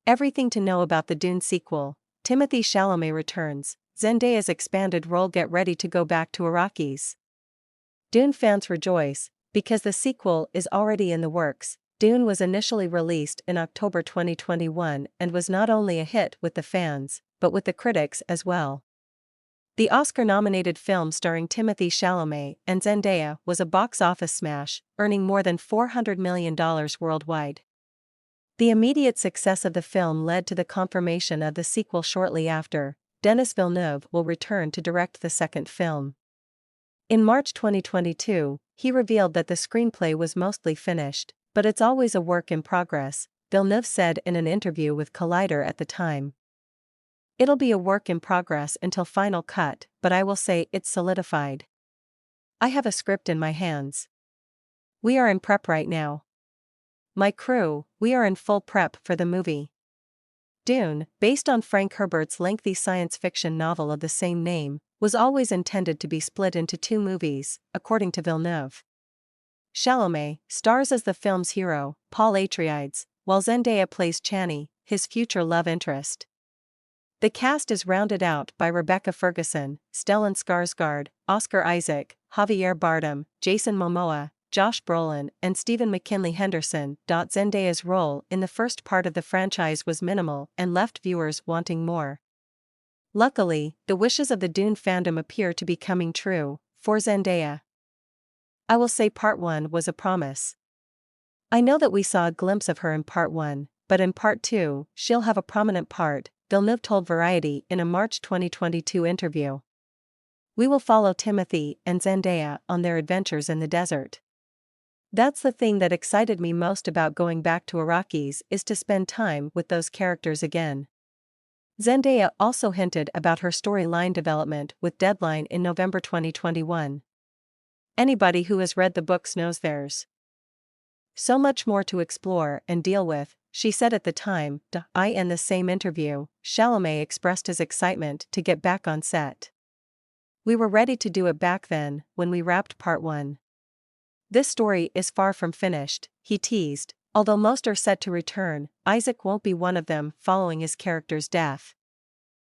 Everything to know about the Dune sequel. Timothee Chalamet returns. Zendaya's expanded role. Get ready to go back to Iraqis. Dune fans rejoice, because the sequel is already in the works. Dune was initially released in October 2021 and was not only a hit with the fans, but with the critics as well. The Oscar-nominated film starring Timothee Chalamet and Zendaya was a box office smash, earning more than $400 million worldwide. The immediate success of the film led to the confirmation of the sequel shortly after. Denis Villeneuve will return to direct the second film. In March 2022, he revealed that the screenplay was mostly finished, but it's always a work in progress, Villeneuve said in an interview with Collider at the time. It'll be a work in progress until final cut, but I will say it's solidified. I have a script in my hands. We are in prep right now. My crew, we are in full prep for the movie. Dune, based on Frank Herbert's lengthy science fiction novel of the same name, was always intended to be split into 2 movies, according to Villeneuve. Chalamet stars as the film's hero, Paul Atreides, while Zendaya plays Chani, his future love interest. The cast is rounded out by Rebecca Ferguson, Stellan Skarsgård, Oscar Isaac, Javier Bardem, Jason Momoa, Josh Brolin, and Stephen McKinley Henderson. Zendaya's role in the first part of the franchise was minimal and left viewers wanting more. Luckily, the wishes of the Dune fandom appear to be coming true for Zendaya. I will say part 1 was a promise. I know that we saw a glimpse of her in part 1, but in part 2, she'll have a prominent part, Villeneuve told Variety in a March 2022 interview. We will follow Timothee and Zendaya on their adventures in the desert. That's the thing that excited me most about going back to Iraqis, is to spend time with those characters again. Zendaya also hinted about her storyline development with Deadline in November 2021. Anybody who has read the books knows there's so much more to explore and deal with, she said at the time. In the same interview, Chalamet expressed his excitement to get back on set. We were ready to do it back then, when we wrapped part 1. This story is far from finished, he teased. Although most are set to return, Isaac won't be one of them following his character's death.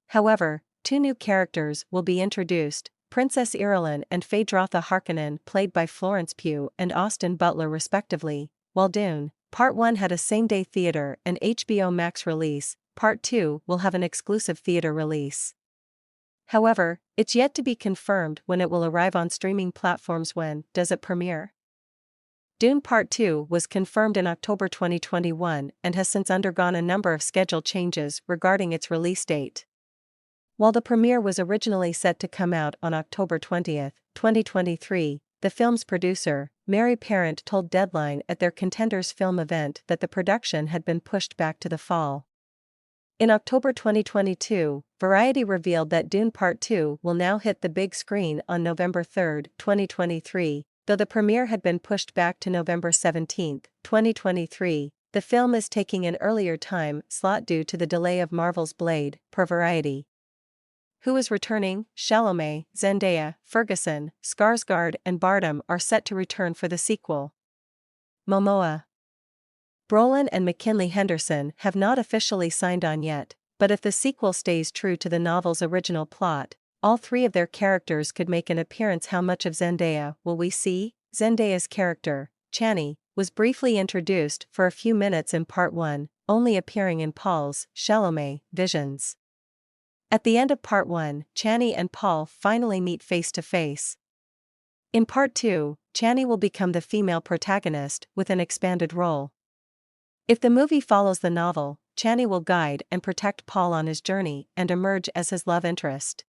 However, 2 new characters will be introduced, Princess Irulan and Phaedratha Harkonnen, played by Florence Pugh and Austin Butler respectively. While Dune, Part 1 had a same-day theater and HBO Max release, Part 2 will have an exclusive theater release. However, it's yet to be confirmed when it will arrive on streaming platforms. When does it premiere? Dune Part 2 was confirmed in October 2021 and has since undergone a number of schedule changes regarding its release date. While the premiere was originally set to come out on October 20, 2023, the film's producer, Mary Parent, told Deadline at their Contenders film event that the production had been pushed back to the fall. In October 2022, Variety revealed that Dune Part 2 will now hit the big screen on November 3, 2023, though the premiere had been pushed back to November 17, 2023. The film is taking an earlier time slot due to the delay of Marvel's Blade, per Variety. Who is returning? Chalamet, Zendaya, Ferguson, Skarsgård and Bardem are set to return for the sequel. Momoa, Brolin and McKinley Henderson have not officially signed on yet, but if the sequel stays true to the novel's original plot, all 3 of their characters could make an appearance. How much of Zendaya will we see? Zendaya's character, Chani, was briefly introduced for a few minutes in Part 1, only appearing in Paul's, Chalamet, visions. At the end of Part 1, Chani and Paul finally meet face to face. In Part 2, Chani will become the female protagonist with an expanded role. If the movie follows the novel, Chani will guide and protect Paul on his journey and emerge as his love interest.